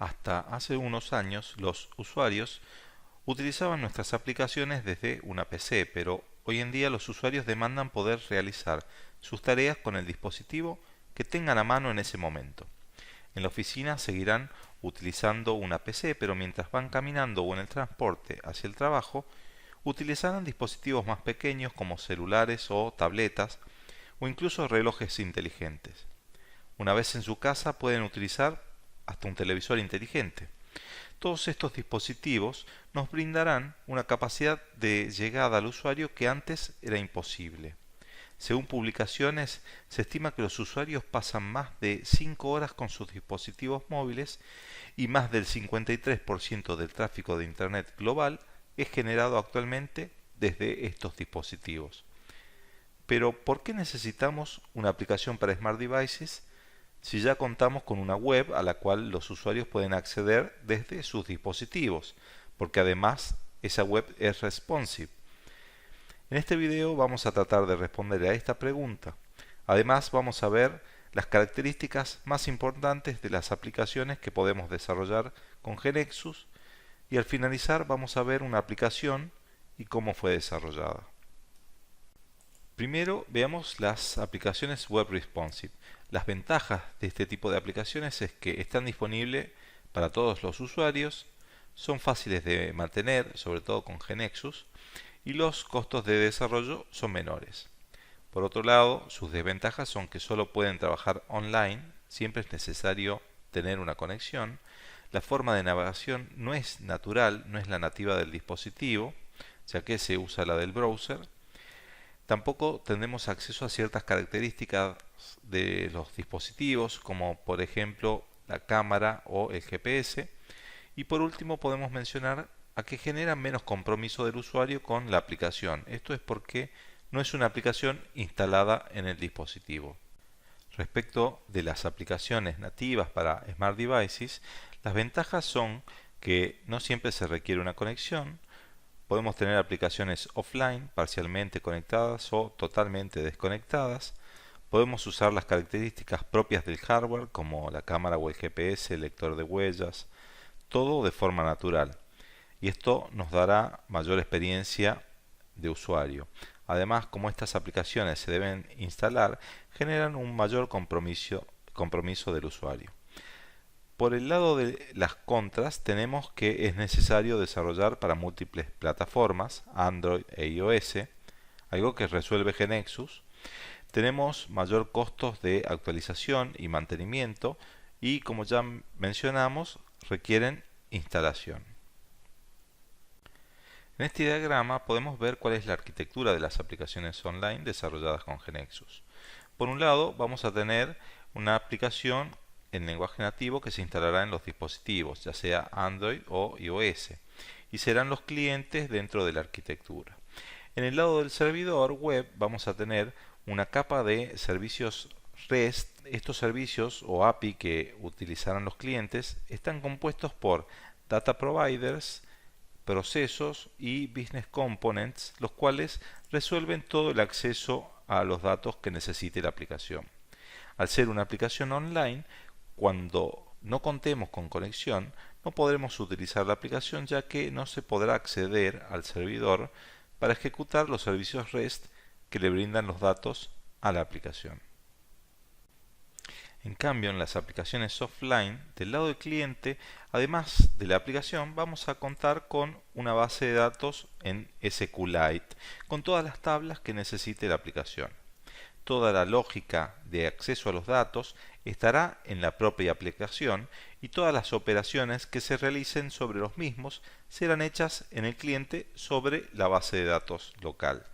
Hasta hace unos años los usuarios utilizaban nuestras aplicaciones desde una PC, pero hoy en día los usuarios demandan poder realizar sus tareas con el dispositivo que tengan a mano en ese momento. En la oficina seguirán utilizando una PC, pero mientras van caminando o en el transporte hacia el trabajo, utilizarán dispositivos más pequeños como celulares o tabletas o incluso relojes inteligentes. Una vez en su casa pueden utilizar hasta un televisor inteligente. Todos estos dispositivos nos brindarán una capacidad de llegada al usuario que antes era imposible. Según publicaciones, se estima que los usuarios pasan más de 5 horas con sus dispositivos móviles y más del 53% del tráfico de Internet global es generado actualmente desde estos dispositivos. Pero, ¿por qué necesitamos una aplicación para Smart Devices si ya contamos con una web a la cual los usuarios pueden acceder desde sus dispositivos? Porque además esa web es responsive. En este video vamos a tratar de responder a esta pregunta. Además vamos a ver las características más importantes de las aplicaciones que podemos desarrollar con GeneXus y al finalizar vamos a ver una aplicación y cómo fue desarrollada. Primero veamos las aplicaciones web responsive. Las ventajas de este tipo de aplicaciones es que están disponibles para todos los usuarios, son fáciles de mantener, sobre todo con GeneXus, y los costos de desarrollo son menores. Por otro lado, sus desventajas son que solo pueden trabajar online, siempre es necesario tener una conexión, la forma de navegación no es natural, no es la nativa del dispositivo, ya que se usa la del browser. Tampoco tendremos acceso a ciertas características de los dispositivos, como por ejemplo la cámara o el GPS. Y por último podemos mencionar a que genera menos compromiso del usuario con la aplicación. Esto es porque no es una aplicación instalada en el dispositivo. Respecto de las aplicaciones nativas para Smart Devices, las ventajas son que no siempre se requiere una conexión. Podemos tener aplicaciones offline, parcialmente conectadas o totalmente desconectadas. Podemos usar las características propias del hardware como la cámara o el GPS, el lector de huellas, todo de forma natural. Y esto nos dará mayor experiencia de usuario. Además, como estas aplicaciones se deben instalar, generan un mayor compromiso del usuario. Por el lado de las contras, tenemos que es necesario desarrollar para múltiples plataformas, Android e iOS, algo que resuelve GeneXus. Tenemos mayor costos de actualización y mantenimiento y, como ya mencionamos, requieren instalación. En este diagrama podemos ver cuál es la arquitectura de las aplicaciones online desarrolladas con GeneXus. Por un lado, vamos a tener una aplicación en lenguaje nativo que se instalará en los dispositivos, ya sea Android o iOS, y serán los clientes dentro de la arquitectura. En el lado del servidor web vamos a tener una capa de servicios REST. Estos servicios o API que utilizarán los clientes están compuestos por data providers, procesos y business components, los cuales resuelven todo el acceso a los datos que necesite la aplicación. Al ser una aplicación online, cuando no contemos con conexión, no podremos utilizar la aplicación ya que no se podrá acceder al servidor para ejecutar los servicios REST que le brindan los datos a la aplicación. En cambio, en las aplicaciones offline, del lado del cliente, además de la aplicación, vamos a contar con una base de datos en SQLite, con todas las tablas que necesite la aplicación. Toda la lógica de acceso a los datos estará en la propia aplicación y todas las operaciones que se realicen sobre los mismos serán hechas en el cliente sobre la base de datos local.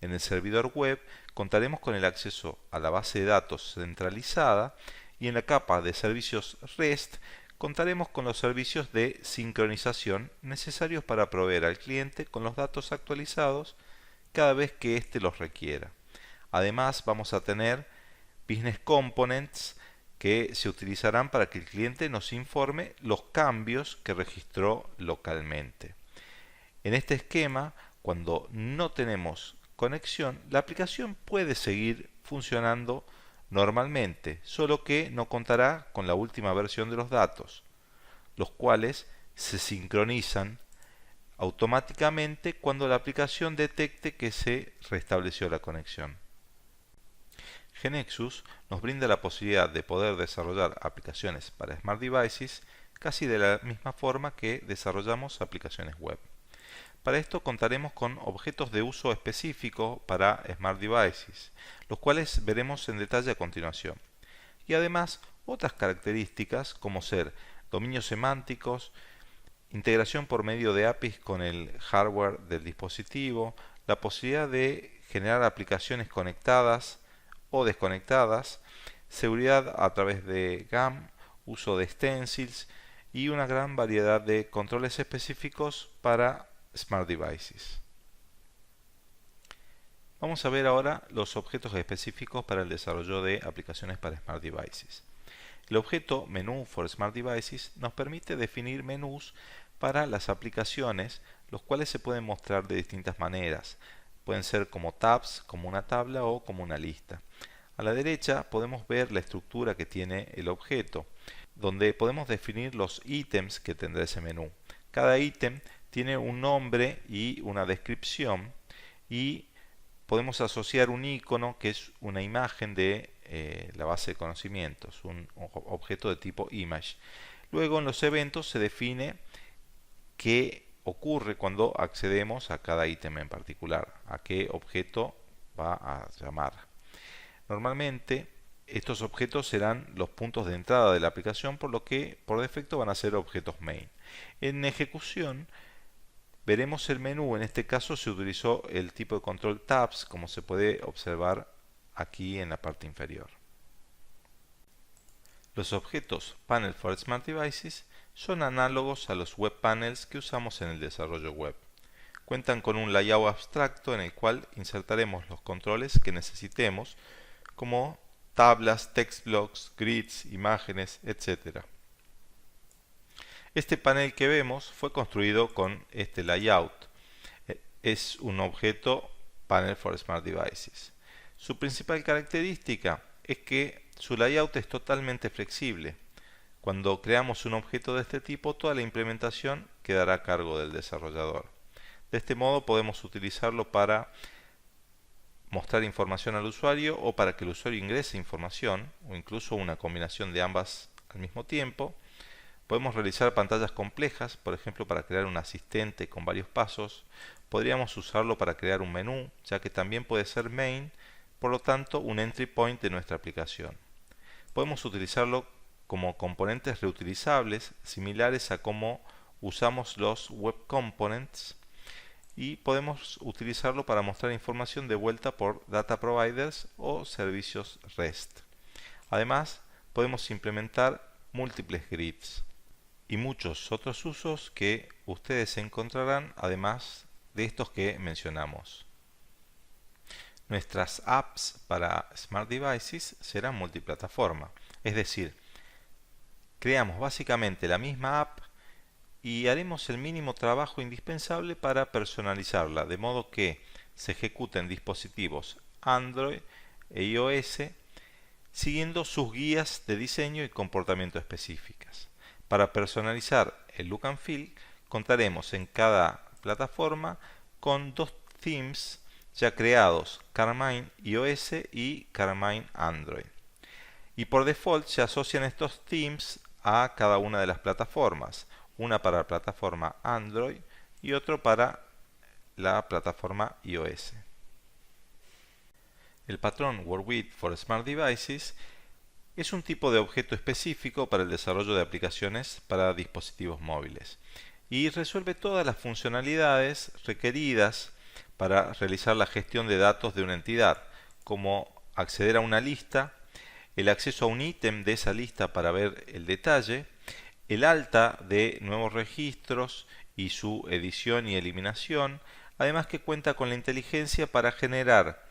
En el servidor web contaremos con el acceso a la base de datos centralizada y en la capa de servicios REST contaremos con los servicios de sincronización necesarios para proveer al cliente con los datos actualizados cada vez que éste los requiera. Además, vamos a tener business components que se utilizarán para que el cliente nos informe los cambios que registró localmente. En este esquema, cuando no tenemos conexión, la aplicación puede seguir funcionando normalmente, solo que no contará con la última versión de los datos. los cuales se sincronizan automáticamente cuando la aplicación detecte que se restableció la conexión. GeneXus nos brinda la posibilidad de poder desarrollar aplicaciones para Smart Devices casi de la misma forma que desarrollamos aplicaciones web. Para esto contaremos con objetos de uso específico para Smart Devices, los cuales veremos en detalle a continuación. Y además otras características como ser dominios semánticos, integración por medio de APIs con el hardware del dispositivo, la posibilidad de generar aplicaciones conectadas o desconectadas, seguridad a través de GAM, uso de stencils y una gran variedad de controles específicos para Smart Devices. Vamos a ver ahora los objetos específicos para el desarrollo de aplicaciones para Smart Devices. El objeto Menu for Smart Devices nos permite definir menús para las aplicaciones, los cuales se pueden mostrar de distintas maneras. Pueden ser como tabs, como una tabla o como una lista. A la derecha podemos ver la estructura que tiene el objeto, donde podemos definir los ítems que tendrá ese menú. Cada ítem tiene un nombre y una descripción y podemos asociar un icono que es una imagen de la base de conocimientos, un objeto de tipo image. Luego en los eventos se define qué ocurre cuando accedemos a cada ítem en particular, a qué objeto va a llamar. Normalmente estos objetos serán los puntos de entrada de la aplicación, por lo que por defecto van a ser objetos main. En ejecución veremos el menú. En este caso se utilizó el tipo de control tabs, como se puede observar aquí en la parte inferior. Los objetos Panel for Smart Devices son análogos a los web panels que usamos en el desarrollo web. Cuentan con un layout abstracto en el cual insertaremos los controles que necesitemos, como tablas, text blocks, grids, imágenes, etc. Este panel que vemos fue construido con este layout. Es un objeto Panel for Smart Devices. Su principal característica es que su layout es totalmente flexible. Cuando creamos un objeto de este tipo, toda la implementación quedará a cargo del desarrollador. De este modo podemos utilizarlo para mostrar información al usuario o para que el usuario ingrese información, o incluso una combinación de ambas al mismo tiempo. Podemos realizar pantallas complejas, por ejemplo para crear un asistente con varios pasos. Podríamos usarlo para crear un menú, ya que también puede ser main, por lo tanto un entry point de nuestra aplicación. Podemos utilizarlo como componentes reutilizables, similares a cómo usamos los web components, y podemos utilizarlo para mostrar información de vuelta por data providers o servicios REST. Además, podemos implementar múltiples grids y muchos otros usos que ustedes encontrarán además de estos que mencionamos. Nuestras apps para Smart Devices serán multiplataforma, es decir, creamos básicamente la misma app y haremos el mínimo trabajo indispensable para personalizarla, de modo que se ejecute en dispositivos Android e iOS siguiendo sus guías de diseño y comportamiento específicas. Para personalizar el look and feel, contaremos en cada plataforma con dos themes ya creados, Carmine iOS y Carmine Android. Y por default se asocian estos themes a cada una de las plataformas, una para la plataforma Android y otro para la plataforma iOS. El patrón WorkWith for Smart Devices es un tipo de objeto específico para el desarrollo de aplicaciones para dispositivos móviles y resuelve todas las funcionalidades requeridas para realizar la gestión de datos de una entidad, como acceder a una lista, el acceso a un ítem de esa lista para ver el detalle, el alta de nuevos registros y su edición y eliminación, además que cuenta con la inteligencia para generar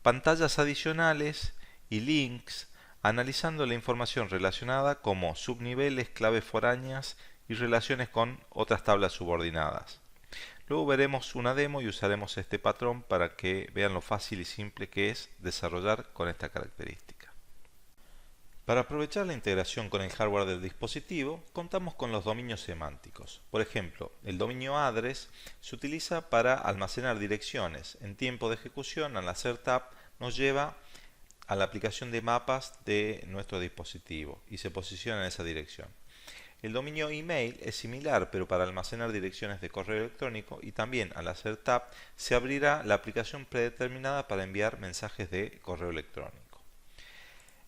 pantallas adicionales y links, analizando la información relacionada como subniveles, claves foráneas y relaciones con otras tablas subordinadas. Luego veremos una demo y usaremos este patrón para que vean lo fácil y simple que es desarrollar con esta característica. Para aprovechar la integración con el hardware del dispositivo, contamos con los dominios semánticos. Por ejemplo, el dominio address se utiliza para almacenar direcciones. En tiempo de ejecución, al hacer tap, nos lleva a la aplicación de mapas de nuestro dispositivo y se posiciona en esa dirección. El dominio email es similar, pero para almacenar direcciones de correo electrónico, y también al hacer tap se abrirá la aplicación predeterminada para enviar mensajes de correo electrónico.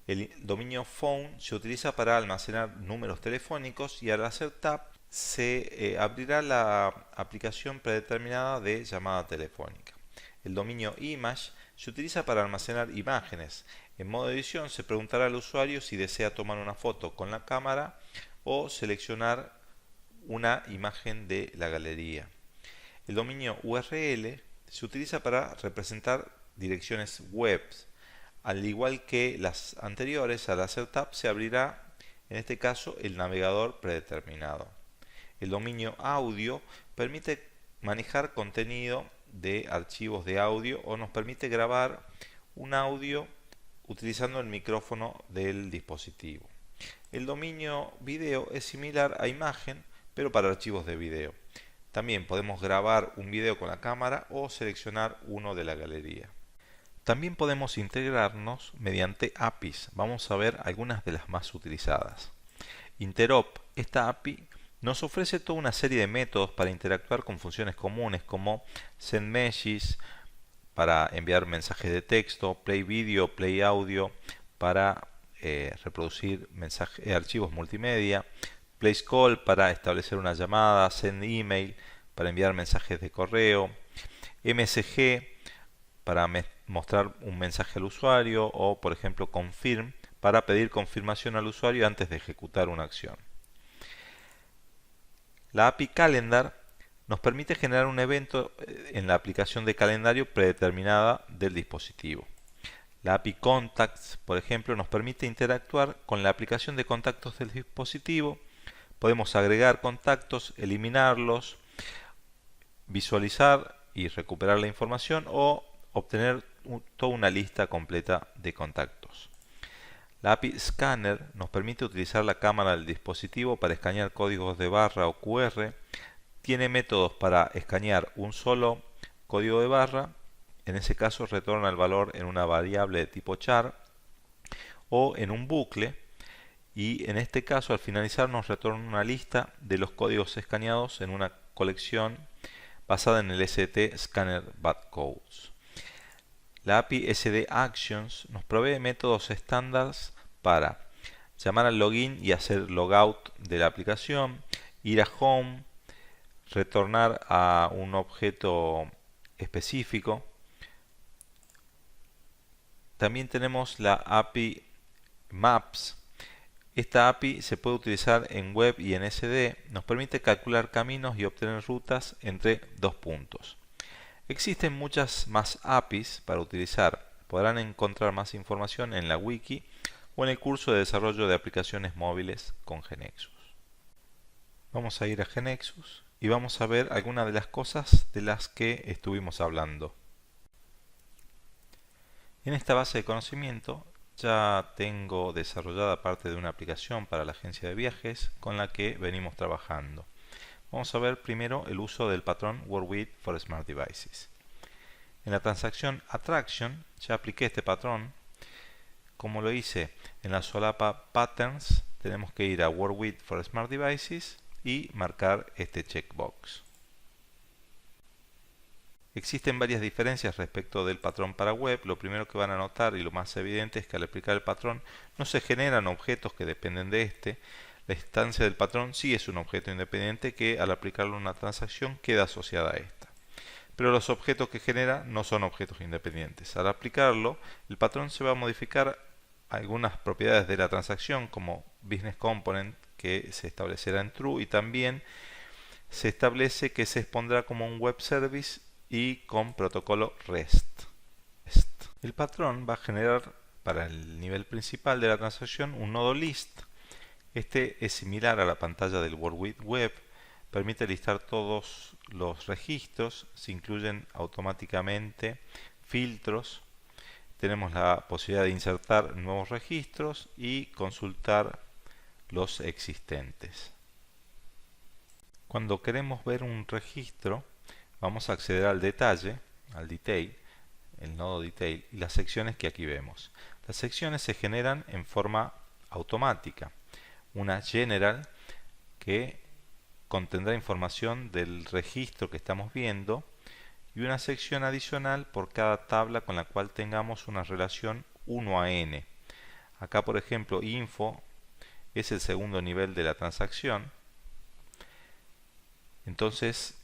El dominio phone se utiliza para almacenar números telefónicos y al hacer tap se abrirá la aplicación predeterminada de llamada telefónica. El dominio image se utiliza para almacenar imágenes. En modo edición se preguntará al usuario si desea tomar una foto con la cámara o seleccionar una imagen de la galería. El dominio URL se utiliza para representar direcciones web. Al igual que las anteriores, al hacer tap se abrirá, en este caso, el navegador predeterminado. El dominio audio permite manejar contenido de archivos de audio o nos permite grabar un audio utilizando el micrófono del dispositivo. El dominio video es similar a imagen, pero para archivos de video. También podemos grabar un video con la cámara o seleccionar uno de la galería. También podemos integrarnos mediante APIs. Vamos a ver algunas de las más utilizadas. Interop, esta API nos ofrece toda una serie de métodos para interactuar con funciones comunes como send messages para enviar mensajes de texto, play video, play audio para reproducir archivos multimedia, place call para establecer una llamada, send email para enviar mensajes de correo, MSG para mostrar un mensaje al usuario o, por ejemplo, confirm para pedir confirmación al usuario antes de ejecutar una acción. La API Calendar nos permite generar un evento en la aplicación de calendario predeterminada del dispositivo. La API Contacts, por ejemplo, nos permite interactuar con la aplicación de contactos del dispositivo. Podemos agregar contactos, eliminarlos, visualizar y recuperar la información o obtener toda una lista completa de contactos. La API Scanner nos permite utilizar la cámara del dispositivo para escanear códigos de barra o QR. Tiene métodos para escanear un solo código de barra. En ese caso retorna el valor en una variable de tipo char o en un bucle. Y en este caso al finalizar nos retorna una lista de los códigos escaneados en una colección basada en el ST Scanner Barcodes. La API SD Actions nos provee métodos estándares para llamar al login y hacer logout de la aplicación, ir a Home, retornar a un objeto específico. También tenemos la API Maps. Esta API se puede utilizar en web y en SD. Nos permite calcular caminos y obtener rutas entre dos puntos. Existen muchas más APIs para utilizar. Podrán encontrar más información en la wiki o en el curso de desarrollo de aplicaciones móviles con GeneXus. Vamos a ir a GeneXus y vamos a ver algunas de las cosas de las que estuvimos hablando. En esta base de conocimiento ya tengo desarrollada parte de una aplicación para la agencia de viajes con la que venimos trabajando. Vamos a ver primero el uso del patrón Wordwidth for Smart Devices. En la transacción Attraction ya apliqué este patrón. Como lo hice en la solapa Patterns, tenemos que ir a Wordwidth for Smart Devices y marcar este checkbox. Existen varias diferencias respecto del patrón para web. Lo primero que van a notar y lo más evidente es que al aplicar el patrón no se generan objetos que dependen de este. La instancia del patrón sí es un objeto independiente que al aplicarlo a una transacción queda asociada a esta. Pero los objetos que genera no son objetos independientes. Al aplicarlo, el patrón se va a modificar algunas propiedades de la transacción como Business Component que se establecerá en True y también se establece que se expondrá como un Web Service y con protocolo REST. El patrón va a generar para el nivel principal de la transacción un nodo list. Este es similar a la pantalla del Wordwidth Web, permite listar todos los registros, se incluyen automáticamente filtros, tenemos la posibilidad de insertar nuevos registros y consultar los existentes. Cuando queremos ver un registro, vamos a acceder al detalle, al detail, el nodo detail y las secciones que aquí vemos. Las secciones se generan en forma automática. Una general que contendrá información del registro que estamos viendo y una sección adicional por cada tabla con la cual tengamos una relación 1 a n. Acá, por ejemplo, info es el segundo nivel de la transacción. Entonces,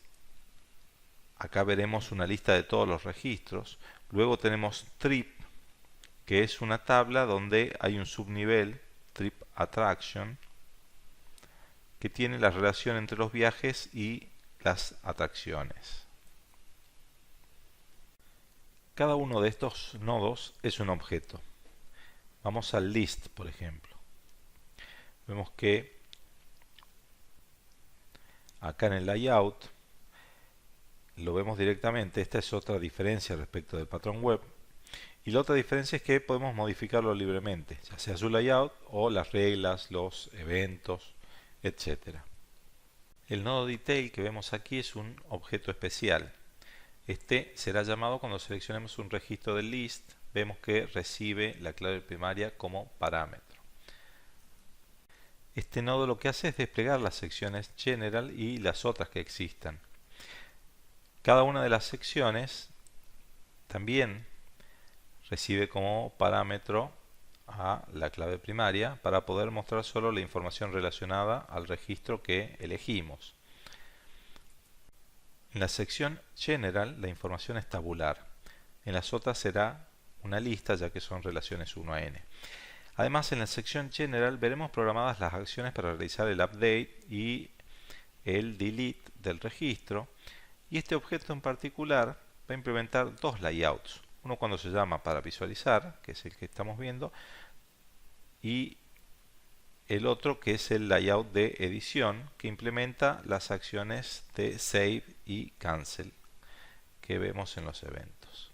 acá veremos una lista de todos los registros. Luego tenemos trip, que es una tabla donde hay un subnivel, trip attraction, que tiene la relación entre los viajes y las atracciones. Cada uno de estos nodos es un objeto. Vamos al list, por ejemplo. Vemos que acá en el layout lo vemos directamente. Esta es otra diferencia respecto del patrón web. Y la otra diferencia es que podemos modificarlo libremente, ya sea su layout o las reglas, los eventos, etc. El nodo detail que vemos aquí es un objeto especial. Este será llamado cuando seleccionemos un registro del list. Vemos que recibe la clave primaria como parámetro. Este nodo lo que hace es desplegar las secciones general y las otras que existan. Cada una de las secciones también recibe como parámetro a la clave primaria para poder mostrar solo la información relacionada al registro que elegimos. En la sección General la información es tabular. En las otras será una lista, ya que son relaciones 1 a n. Además, en la sección General veremos programadas las acciones para realizar el update y el delete del registro. Y este objeto en particular va a implementar dos layouts. Uno cuando se llama para visualizar, que es el que estamos viendo, y el otro que es el layout de edición, que implementa las acciones de save y cancel que vemos en los eventos.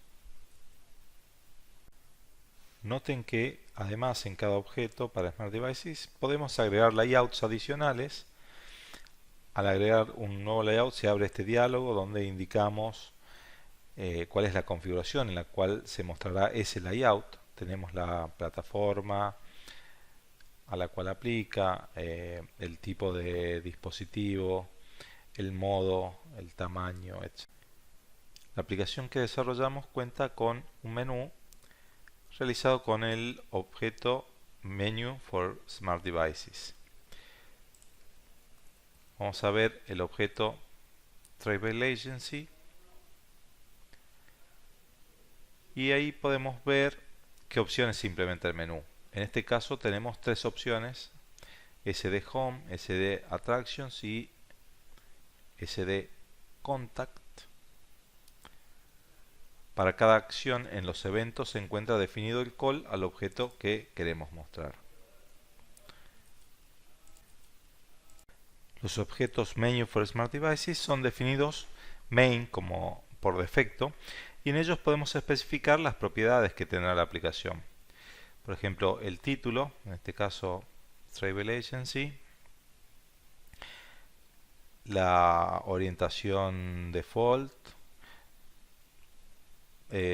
Noten que además en cada objeto para Smart Devices podemos agregar layouts adicionales. Al agregar un nuevo layout se abre este diálogo donde indicamos cuál es la configuración en la cual se mostrará ese layout. Tenemos la plataforma a la cual aplica, el tipo de dispositivo, el modo, el tamaño, etc. La aplicación que desarrollamos cuenta con un menú realizado con el objeto Menu for Smart Devices. Vamos a ver el objeto Travel Agency y ahí podemos ver qué opciones implementa el menú. En este caso tenemos tres opciones: SD Home, SD Attractions y SD Contact. Para cada acción en los eventos se encuentra definido el call al objeto que queremos mostrar. Los objetos Menu for Smart Devices son definidos main como por defecto y en ellos podemos especificar las propiedades que tendrá la aplicación. Por ejemplo, el título, en este caso Travel Agency, la orientación default,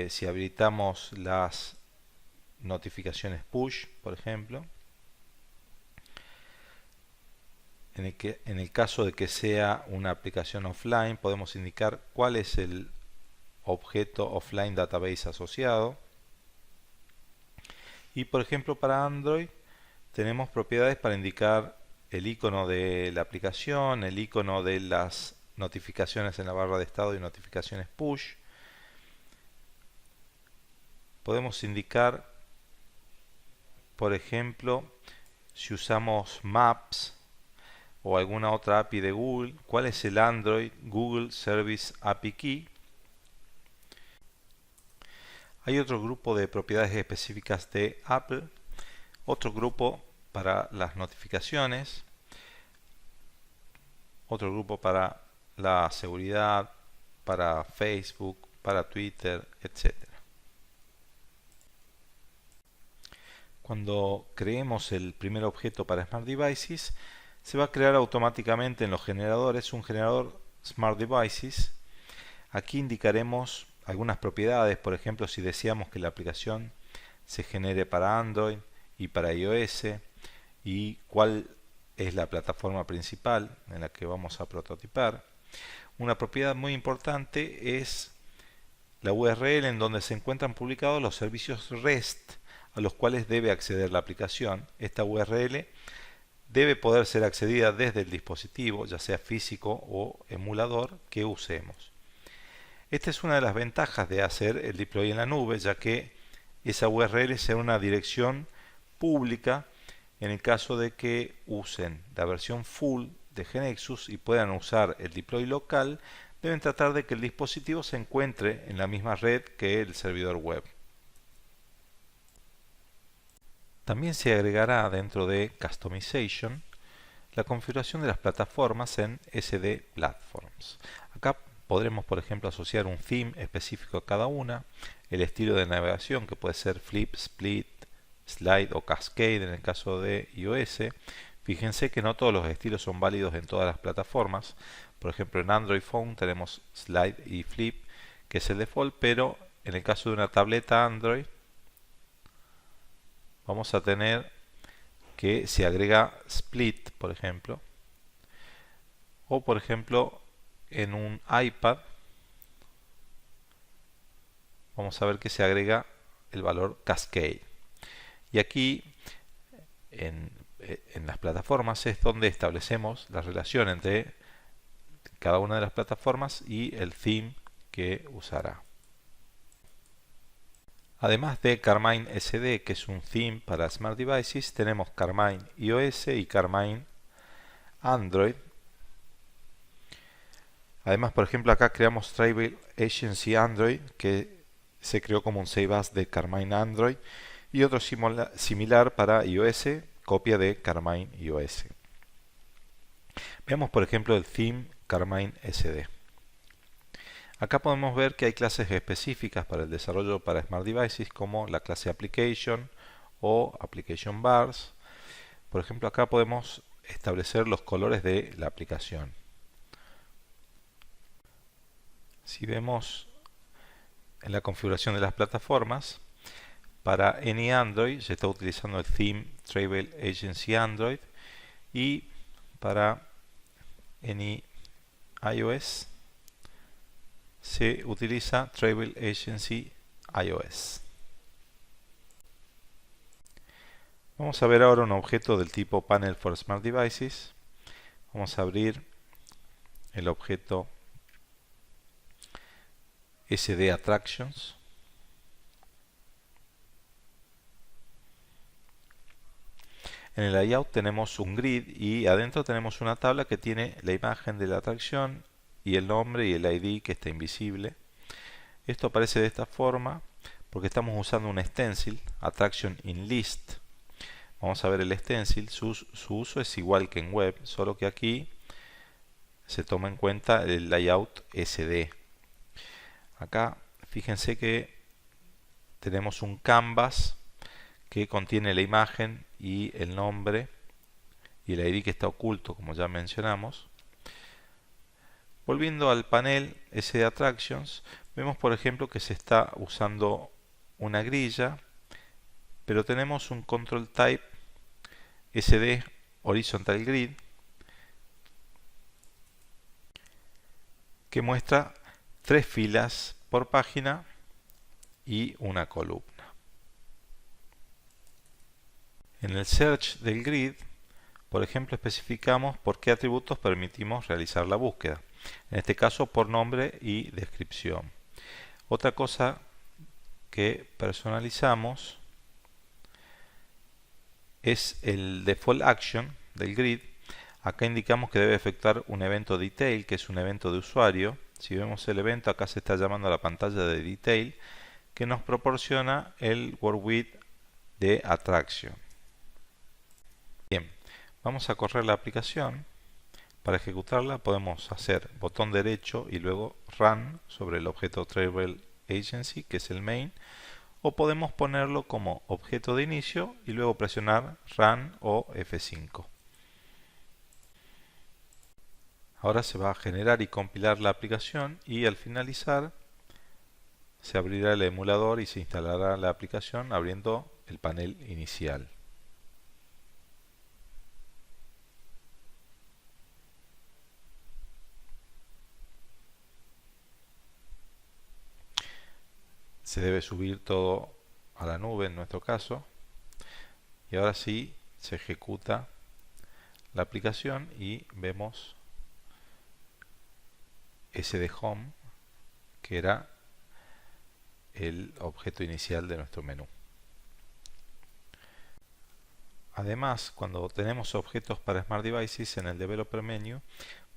si habilitamos las notificaciones push, por ejemplo. En el caso de que sea una aplicación offline, podemos indicar cuál es el objeto offline database asociado. Y por ejemplo para Android tenemos propiedades para indicar el icono de la aplicación, el icono de las notificaciones en la barra de estado y notificaciones push. Podemos indicar, por ejemplo, si usamos Maps o alguna otra API de Google, cuál es el Android Google Service API Key. Hay otro grupo de propiedades específicas de Apple, otro grupo para las notificaciones, otro grupo para la seguridad, para Facebook, para Twitter, etc. Cuando creemos el primer objeto para Smart Devices, se va a crear automáticamente en los generadores un generador Smart Devices. Aquí indicaremos algunas propiedades, por ejemplo, si deseamos que la aplicación se genere para Android y para iOS, y cuál es la plataforma principal en la que vamos a prototipar. Una propiedad muy importante es la URL en donde se encuentran publicados los servicios REST a los cuales debe acceder la aplicación. Esta URL debe poder ser accedida desde el dispositivo, ya sea físico o emulador que usemos. Esta es una de las ventajas de hacer el deploy en la nube, ya que esa URL será una dirección pública en el caso de que usen la versión full de GNexus y puedan usar el deploy local. Deben tratar de que el dispositivo se encuentre en la misma red que el servidor web. También se agregará dentro de Customization la configuración de las plataformas en SD Platforms. Acá podremos, por ejemplo, asociar un theme específico a cada una, el estilo de navegación que puede ser Flip, Split, Slide o Cascade en el caso de iOS. Fíjense que no todos los estilos son válidos en todas las plataformas. Por ejemplo, en Android Phone tenemos Slide y Flip, que es el default, pero en el caso de una tableta Android vamos a tener que se agrega Split, por ejemplo, o por ejemplo en un iPad vamos a ver que se agrega el valor Cascade. Y aquí en las plataformas es donde establecemos la relación entre cada una de las plataformas y el theme que usará. Además de Carmine SD, que es un theme para Smart Devices, tenemos Carmine iOS y Carmine Android. Además, por ejemplo, acá creamos Travel Agency Android, que se creó como un save as de Carmine Android, y otro similar para iOS, copia de Carmine iOS. Veamos, por ejemplo, el theme Carmine SD. Acá podemos ver que hay clases específicas para el desarrollo para Smart Devices, como la clase Application o Application Bars. Por ejemplo, acá podemos establecer los colores de la aplicación. Si vemos en la configuración de las plataformas, para Any Android se está utilizando el theme Travel Agency Android, y para Any iOS se utiliza Travel Agency iOS. Vamos a ver ahora un objeto del tipo Panel for Smart Devices. Vamos a abrir el objeto SD Attractions. En el layout tenemos un grid y adentro tenemos una tabla que tiene la imagen de la atracción y el nombre y el ID que está invisible. Esto aparece de esta forma porque estamos usando un stencil, Attraction in List. Vamos a ver el stencil, su uso es igual que en web, solo que aquí se toma en cuenta el layout SD. Acá fíjense que tenemos un canvas que contiene la imagen y el nombre y el ID que está oculto, como ya mencionamos. Volviendo al panel SD Attractions, vemos por ejemplo que se está usando una grilla, pero tenemos un control type SD Horizontal Grid que muestra 3 filas por página y una columna. En el search del grid, por ejemplo, especificamos por qué atributos permitimos realizar la búsqueda. En este caso, por nombre y descripción. Otra cosa que personalizamos es el default action del grid. Acá indicamos que debe efectuar un evento detail, que es un evento de usuario. Si vemos el evento, acá se está llamando a la pantalla de detail, que nos proporciona el word width de attraction. Bien, vamos a correr la aplicación. Para ejecutarla podemos hacer botón derecho y luego Run sobre el objeto Travel Agency, que es el main, o podemos ponerlo como objeto de inicio y luego presionar Run o F5. Ahora se va a generar y compilar la aplicación y al finalizar se abrirá el emulador y se instalará la aplicación abriendo el panel inicial. Se debe subir todo a la nube en nuestro caso y ahora sí se ejecuta la aplicación y vemos SD Home, que era el objeto inicial de nuestro menú. Además, cuando tenemos objetos para Smart Devices en el Developer Menu,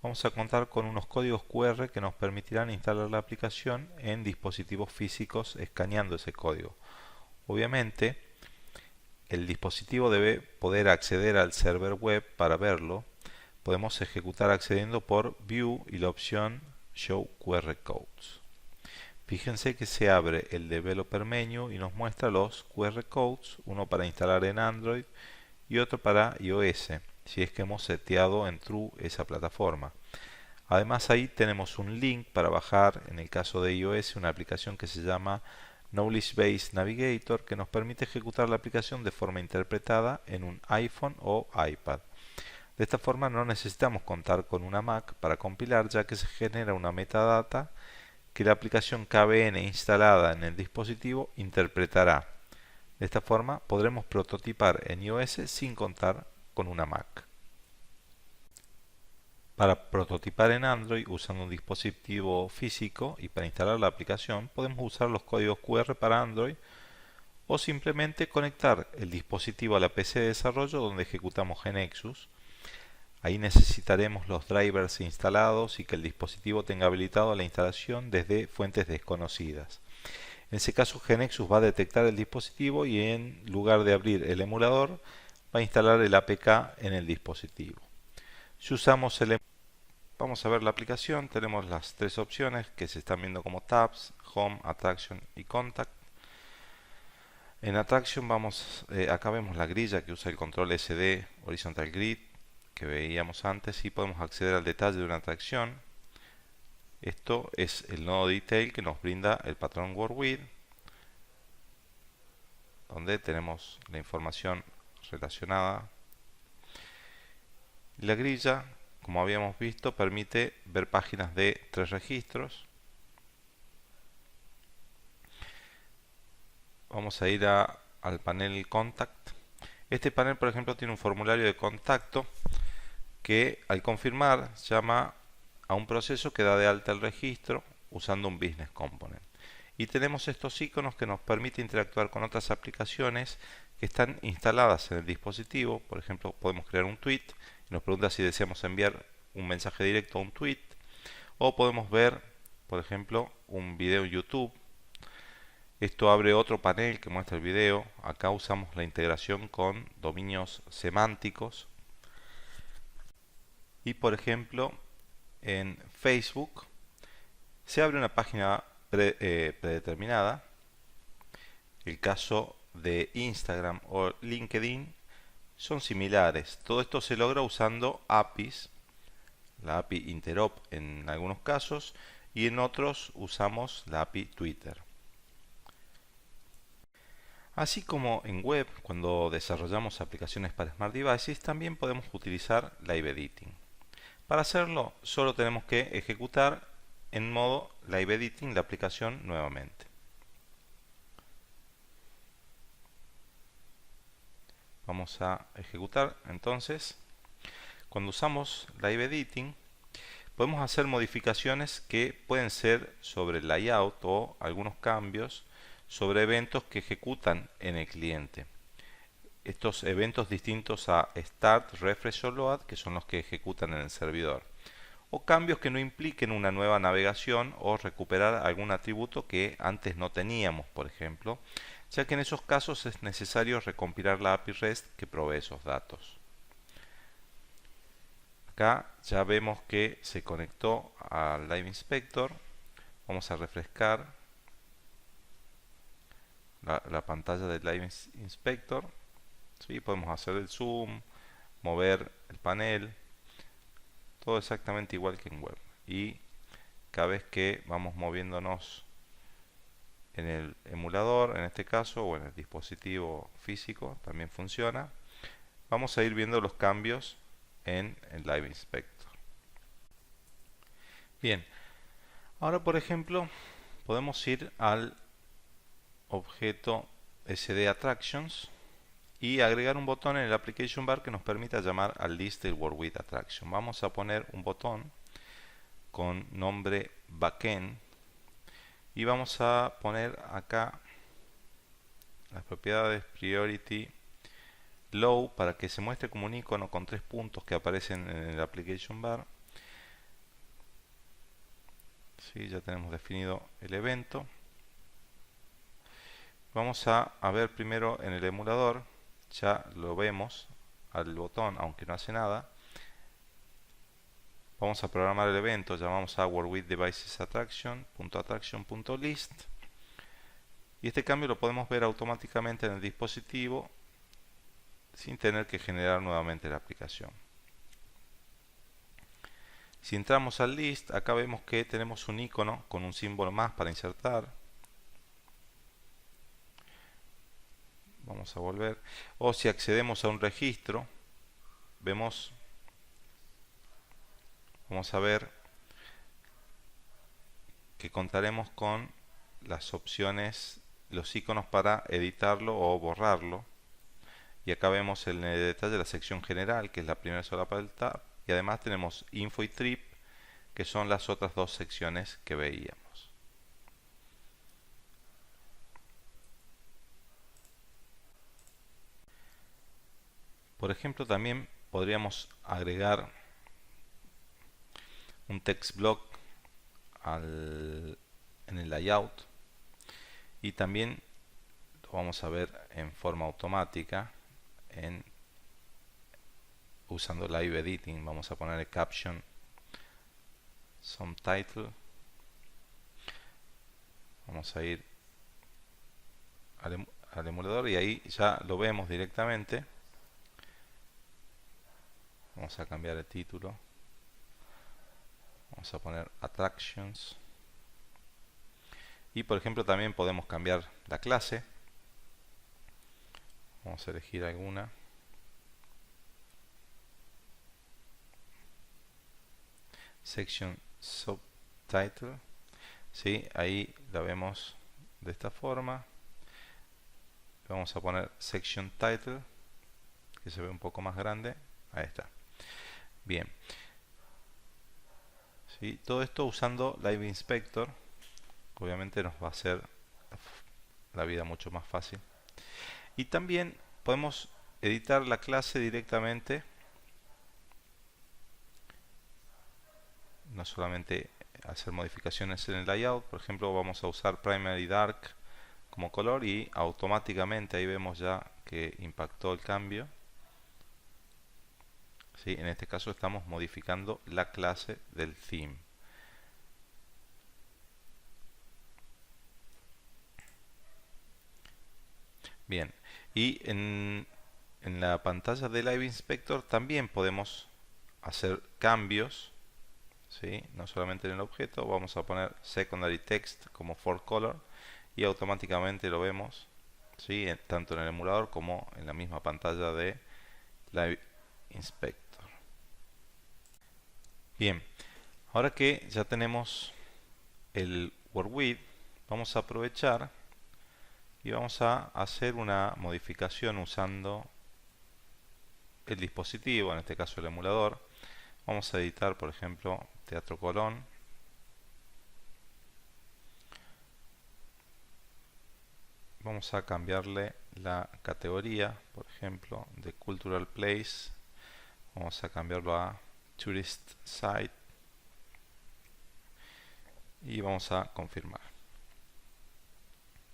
vamos a contar con unos códigos QR que nos permitirán instalar la aplicación en dispositivos físicos escaneando ese código. Obviamente, el dispositivo debe poder acceder al server web para verlo. Podemos ejecutar accediendo por View y la opción Show QR Codes. Fíjense que se abre el Developer Menu y nos muestra los QR Codes, uno para instalar en Android y otro para iOS, si es que hemos seteado en True esa plataforma. Además ahí tenemos un link para bajar, en el caso de iOS, una aplicación que se llama Knowledge Base Navigator, que nos permite ejecutar la aplicación de forma interpretada en un iPhone o iPad. De esta forma no necesitamos contar con una Mac para compilar, ya que se genera una metadata que la aplicación KVN instalada en el dispositivo interpretará. De esta forma podremos prototipar en iOS sin contar con una Mac. Para prototipar en Android usando un dispositivo físico y para instalar la aplicación podemos usar los códigos QR para Android o simplemente conectar el dispositivo a la PC de desarrollo donde ejecutamos GNexus. Ahí necesitaremos los drivers instalados y que el dispositivo tenga habilitado la instalación desde fuentes desconocidas. En ese caso GNexus va a detectar el dispositivo y en lugar de abrir el emulador va a instalar el APK en el dispositivo. Si usamos vamos a ver la aplicación, tenemos las tres opciones que se están viendo como Tabs, Home, Attraction y Contact. En Attraction acá vemos la grilla que usa el control SD Horizontal Grid que veíamos antes y podemos acceder al detalle de una atracción. Esto es el nodo detail que nos brinda el patrón WordWidth, donde tenemos la información relacionada. La grilla, como habíamos visto, permite ver páginas de 3 registros. Vamos a ir al panel Contact. Este panel, por ejemplo, tiene un formulario de contacto que al confirmar llama a un proceso que da de alta el registro usando un Business Component. Y tenemos estos iconos que nos permiten interactuar con otras aplicaciones que están instaladas en el dispositivo. Por ejemplo, podemos crear un tweet y nos pregunta si deseamos enviar un mensaje directo a un tweet. O podemos ver, por ejemplo, un video en YouTube. Esto abre otro panel que muestra el video. Acá usamos la integración con dominios semánticos. Y por ejemplo, en Facebook se abre una página predeterminada. El caso de Instagram o LinkedIn son similares. Todo esto se logra usando APIs, la API Interop en algunos casos y en otros usamos la API Twitter. Así como en web, cuando desarrollamos aplicaciones para Smart Devices, también podemos utilizar Live Editing. Para hacerlo, solo tenemos que ejecutar en modo Live Editing la aplicación nuevamente. Vamos a ejecutar entonces. Cuando usamos Live Editing, podemos hacer modificaciones que pueden ser sobre el layout o algunos cambios sobre eventos que ejecutan en el cliente. Estos eventos distintos a Start, Refresh o Load, que son los que ejecutan en el servidor. O cambios que no impliquen una nueva navegación o recuperar algún atributo que antes no teníamos, por ejemplo, ya que en esos casos es necesario recompilar la API REST que provee esos datos. Acá ya vemos que se conectó al Live Inspector. Vamos a refrescar. la pantalla del Live Inspector. ¿Sí? Podemos hacer el zoom, mover el panel, todo exactamente igual que en web. Y cada vez que vamos moviéndonos en el emulador, en este caso, o en el dispositivo físico, también funciona. Vamos a ir viendo los cambios en el Live Inspector. Bien, ahora por ejemplo, podemos ir al objeto SD Attractions y agregar un botón en el Application Bar que nos permita llamar al list del WorldWidth Attraction. Vamos a poner un botón con nombre Backend y vamos a poner acá las propiedades Priority Low para que se muestre como un icono con 3 puntos que aparecen en el Application Bar. ¿Sí? Ya tenemos definido el evento. Vamos a ver primero en el emulador, ya lo vemos al botón, aunque no hace nada. Vamos a programar el evento, llamamos a WorldWidth Devices Attraction.attraction.list y este cambio lo podemos ver automáticamente en el dispositivo sin tener que generar nuevamente la aplicación. Si entramos al list, acá vemos que tenemos un icono con un símbolo más para insertar. Vamos a volver. O si accedemos a un registro, vamos a ver que contaremos con las opciones, los iconos para editarlo o borrarlo. Y acá vemos en el detalle la sección general, que es la primera solapa del tab. Y además tenemos info y trip, que son las otras dos secciones que veíamos. Por ejemplo, también podríamos agregar un text block en el layout y también lo vamos a ver en forma automática usando Live Editing. Vamos a poner el caption some title. Vamos a ir al emulador y ahí ya lo vemos directamente. Vamos a cambiar el título. Vamos a poner Attractions. Y por ejemplo también podemos cambiar la clase. Vamos a elegir alguna. Section Subtitle. ¿Sí? Ahí la vemos de esta forma. Vamos a poner Section Title, que se ve un poco más grande. Ahí está. Bien. ¿Sí? Todo esto usando Live Inspector. Obviamente nos va a hacer la vida mucho más fácil. Y también podemos editar la clase directamente. No solamente hacer modificaciones en el layout. Por ejemplo, vamos a usar Primary Dark como color y automáticamente ahí vemos ya que impactó el cambio. ¿Sí? En este caso estamos modificando la clase del theme. Bien, y en la pantalla de Live Inspector también podemos hacer cambios, ¿sí? No solamente en el objeto. Vamos a poner Secondary Text como For Color y automáticamente lo vemos, ¿sí? Tanto en el emulador como en la misma pantalla de Live Inspector. Bien, ahora que ya tenemos el WorldWidth, vamos a aprovechar y vamos a hacer una modificación usando el dispositivo, en este caso el emulador. Vamos a editar, por ejemplo, Teatro Colón. Vamos a cambiarle la categoría, por ejemplo, de Cultural Place. Vamos a cambiarlo a Tourist Site. Y vamos a confirmar.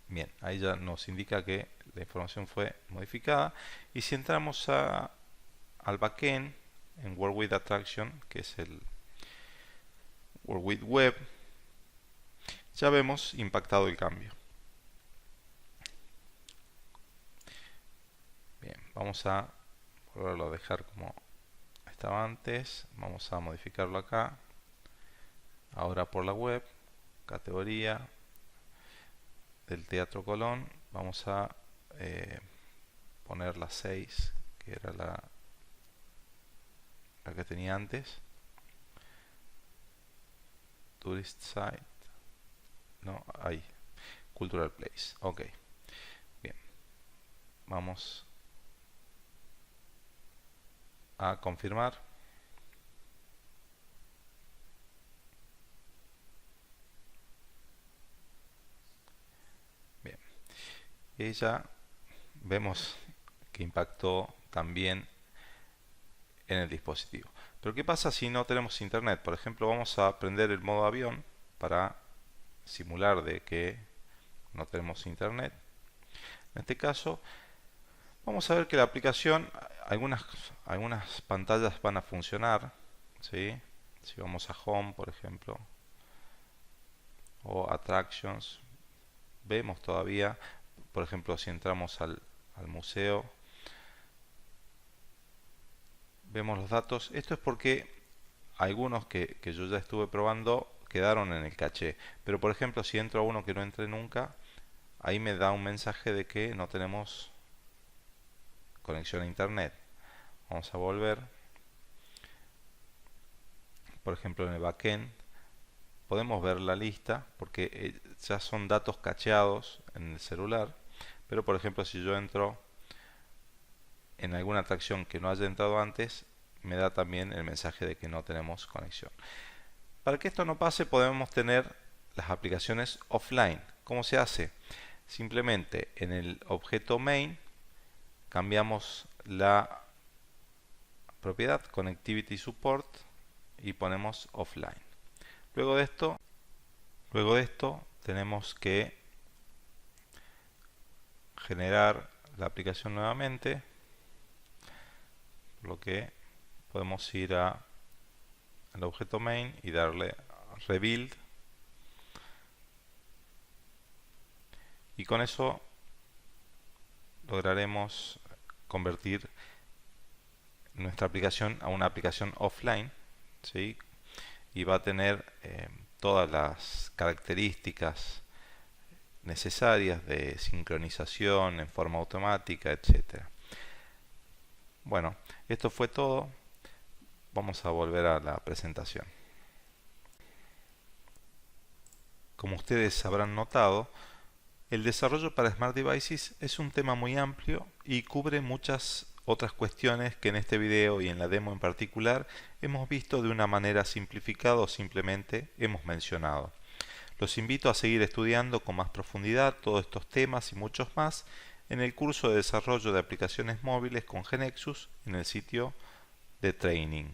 Bien, ahí ya nos indica que la información fue modificada. Y si entramos al backend en WorldWidth Attraction, que es el WorldWidth Web, ya vemos impactado el cambio. vamos a volverlo a dejar como estaba antes. Vamos a modificarlo acá. Ahora por la web, categoría del Teatro Colón, vamos a poner la 6, que era la que tenía antes. Tourist Site, no, ahí, Cultural Place. Ok, bien, vamos a confirmar. Bien, y ya vemos que impactó también en el dispositivo. Pero ¿qué pasa si no tenemos internet? Por ejemplo, vamos a prender el modo avión para simular de que no tenemos internet. En este caso, vamos a ver que la aplicación, algunas pantallas van a funcionar, ¿sí? Si vamos a Home, por ejemplo, o Attractions, vemos todavía, por ejemplo, si entramos al museo, vemos los datos. Esto es porque algunos que yo ya estuve probando quedaron en el caché. Pero por ejemplo, si entro a uno que no entré nunca, ahí me da un mensaje de que no tenemos conexión a internet. Vamos a volver. Por ejemplo, en el backend podemos ver la lista porque ya son datos cacheados en el celular. Pero por ejemplo, si yo entro en alguna atracción que no haya entrado antes, me da también el mensaje de que no tenemos conexión. Para que esto no pase, podemos tener las aplicaciones offline. ¿Cómo se hace? Simplemente en el objeto main cambiamos la propiedad Connectivity Support y ponemos offline. Luego de esto tenemos que generar la aplicación nuevamente, por lo que podemos ir al objeto main y darle rebuild, y con eso lograremos convertir nuestra aplicación a una aplicación offline, ¿sí? Y va a tener todas las características necesarias de sincronización en forma automática, etcétera. Bueno, esto fue todo. Vamos a volver a la presentación. Como ustedes habrán notado, el desarrollo para Smart Devices es un tema muy amplio y cubre muchas otras cuestiones que en este video y en la demo en particular hemos visto de una manera simplificada o simplemente hemos mencionado. Los invito a seguir estudiando con más profundidad todos estos temas y muchos más en el curso de desarrollo de aplicaciones móviles con GeneXus en el sitio de training.